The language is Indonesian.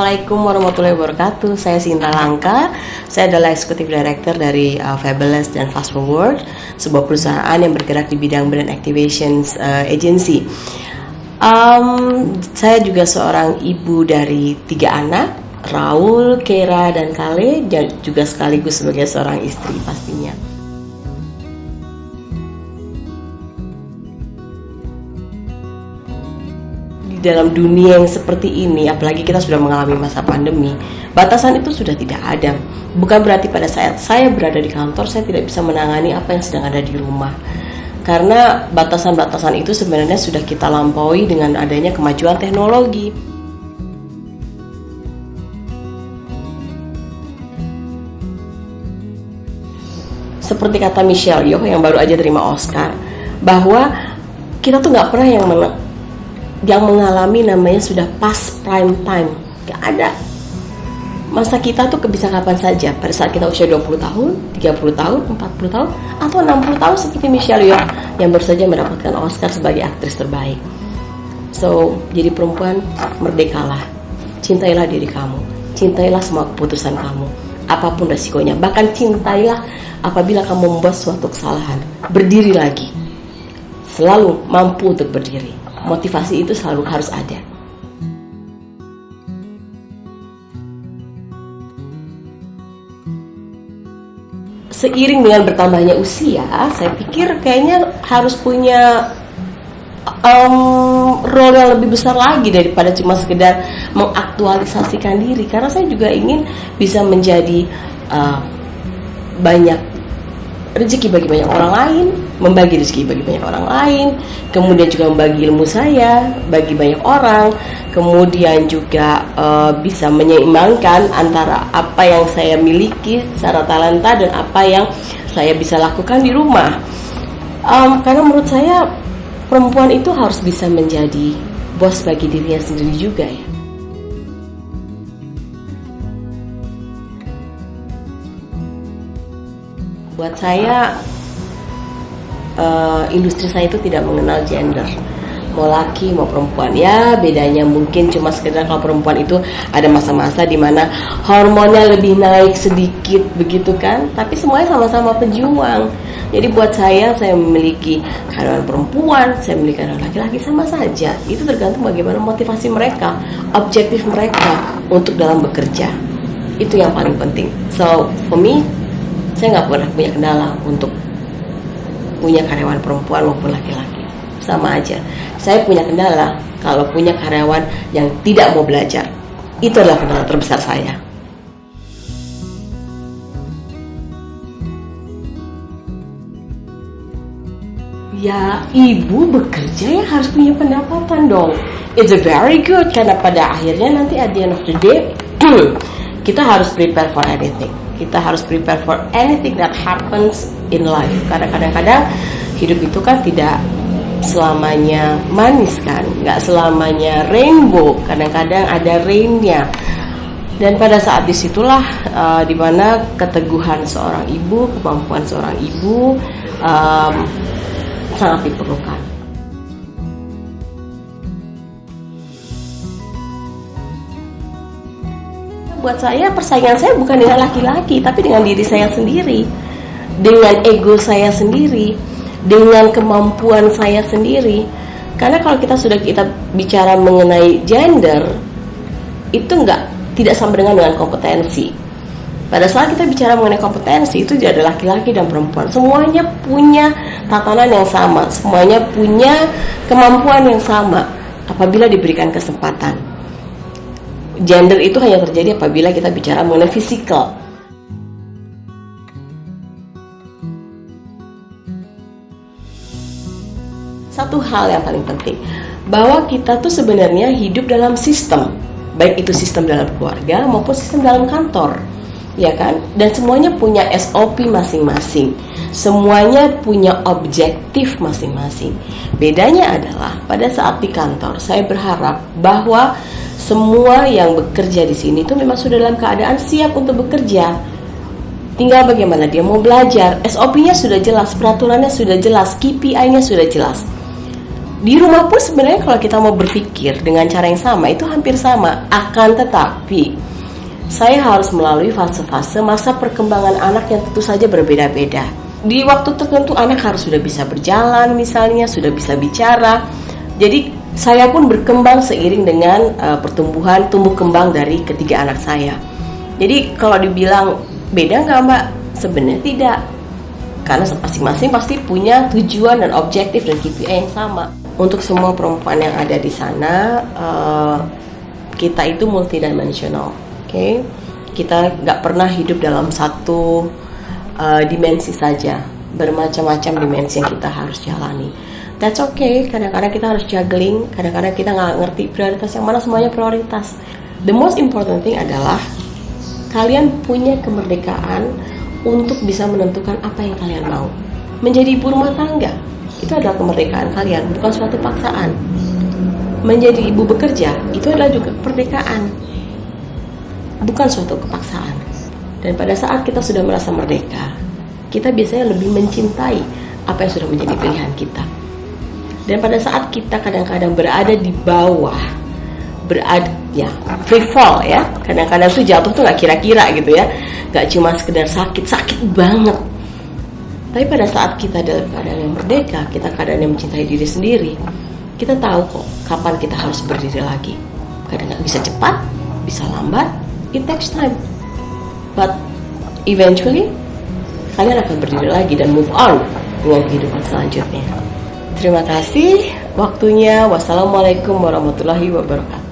Assalamualaikum warahmatullahi wabarakatuh. Saya Sinta Langka. Saya adalah Executive Director dari Fabulous dan Fast Forward, sebuah perusahaan yang bergerak di bidang brand activations agency. Saya juga seorang ibu dari 3 anak, Raul, Kera, dan Kale, dan juga sekaligus sebagai seorang istri pastinya. Dalam dunia yang seperti ini, apalagi kita sudah mengalami masa pandemi, batasan itu sudah tidak ada. Bukan berarti pada saat saya berada di kantor, saya tidak bisa menangani apa yang sedang ada di rumah. Karena batasan-batasan itu sebenarnya sudah kita lampaui dengan adanya kemajuan teknologi. Seperti kata Michelle Yeoh yang baru aja terima Oscar, bahwa kita tuh nggak pernah yang mengalami namanya sudah past prime time. Gak ada. Masa kita tuh bisa kapan saja. Pada saat kita usia 20 tahun, 30 tahun, 40 tahun, atau 60 tahun seperti Michelle Yeoh yang baru saja mendapatkan Oscar sebagai aktris terbaik. So, jadi perempuan, merdekalah. Cintailah diri kamu. Cintailah semua keputusan kamu. Apapun resikonya. Bahkan cintailah apabila kamu membuat suatu kesalahan. Berdiri lagi. Selalu mampu untuk berdiri. Motivasi itu selalu harus ada. Seiring dengan bertambahnya usia, saya pikir kayaknya harus punya role yang lebih besar lagi daripada cuma sekedar mengaktualisasikan diri. Karena saya juga ingin bisa menjadi banyak rezeki bagi banyak orang lain, membagi rezeki bagi banyak orang lain, kemudian juga membagi ilmu saya bagi banyak orang, kemudian juga bisa menyeimbangkan antara apa yang saya miliki secara talenta dan apa yang saya bisa lakukan di rumah. Karena menurut saya perempuan itu harus bisa menjadi bos bagi dirinya sendiri juga ya. Buat saya, industri saya itu tidak mengenal gender, mau laki mau perempuan. Ya bedanya mungkin cuma sekedar kalau perempuan itu ada masa-masa di mana hormonnya lebih naik sedikit begitu kan. Tapi semuanya sama-sama pejuang. Jadi buat saya memiliki karyawan perempuan, saya memiliki karyawan laki-laki sama saja. Itu tergantung bagaimana motivasi mereka, objektif mereka untuk dalam bekerja. Itu yang paling penting. So for me, saya nggak pernah punya kendala untuk punya karyawan perempuan maupun laki-laki. Sama aja. Saya punya kendala kalau punya karyawan yang tidak mau belajar. Itu adalah kendala terbesar saya. Ya, ibu bekerja ya harus punya pendapatan dong. It's a very good, karena pada akhirnya nanti at the end of the day kita harus prepare for anything. Kita harus prepare for anything that happens in life. Karena kadang-kadang hidup itu kan tidak selamanya manis kan, nggak selamanya rainbow. Kadang-kadang ada rainnya. Dan pada saat disitulah dimana keteguhan seorang ibu, kemampuan seorang ibu sangat diperlukan. Buat saya persaingan saya bukan dengan laki-laki, tapi dengan diri saya sendiri, dengan ego saya sendiri, dengan kemampuan saya sendiri. Karena kalau kita bicara mengenai gender, itu tidak sama dengan kompetensi. Pada saat kita bicara mengenai kompetensi, itu ada laki-laki dan perempuan. Semuanya punya tatanan yang sama, semuanya punya kemampuan yang sama apabila diberikan kesempatan. Gender itu hanya terjadi apabila kita bicara mengenai fisikal. Satu hal yang paling penting, bahwa kita tuh sebenarnya hidup dalam sistem, baik itu sistem dalam keluarga maupun sistem dalam kantor, ya kan? Dan semuanya punya SOP masing-masing, semuanya punya objektif masing-masing. Bedanya adalah pada saat di kantor, saya berharap bahwa semua yang bekerja di sini itu memang sudah dalam keadaan siap untuk bekerja. Tinggal bagaimana dia mau belajar. SOP-nya sudah jelas, peraturannya sudah jelas, KPI-nya sudah jelas. Di rumah pun sebenarnya kalau kita mau berpikir dengan cara yang sama itu hampir sama. Akan tetapi saya harus melalui fase-fase masa perkembangan anak yang tentu saja berbeda-beda. Di waktu tertentu anak harus sudah bisa berjalan misalnya, sudah bisa bicara. Jadi saya pun berkembang seiring dengan pertumbuhan tumbuh kembang dari ketiga anak saya. Jadi kalau dibilang beda nggak Mbak? Sebenarnya tidak. Karena masing-masing pasti punya tujuan dan objektif dan KPI yang sama. Untuk semua perempuan yang ada di sana, kita itu multidimensional. Okay? Kita nggak pernah hidup dalam satu dimensi saja, bermacam-macam dimensi yang kita harus jalani. That's okay, kadang-kadang kita harus juggling, kadang-kadang kita nggak ngerti prioritas yang mana, semuanya prioritas. The most important thing adalah kalian punya kemerdekaan untuk bisa menentukan apa yang kalian mau. Menjadi ibu rumah tangga, itu adalah kemerdekaan kalian, bukan suatu paksaan. Menjadi ibu bekerja, itu adalah juga kemerdekaan, bukan suatu kepaksaan. Dan pada saat kita sudah merasa merdeka, kita biasanya lebih mencintai apa yang sudah menjadi pilihan kita. Dan pada saat kita kadang-kadang berada di bawah, berada ya free fall ya, kadang-kadang tuh jatuh tuh nggak kira-kira gitu ya, nggak cuma sekedar sakit banget. Tapi pada saat kita dalam keadaan yang merdeka, kita keadaan yang mencintai diri sendiri, kita tahu kok kapan kita harus berdiri lagi. Kadang nggak bisa cepat, bisa lambat, it takes time. But eventually kalian akan berdiri lagi dan move on dengan kehidupan selanjutnya. Terima kasih waktunya. Wassalamualaikum warahmatullahi wabarakatuh.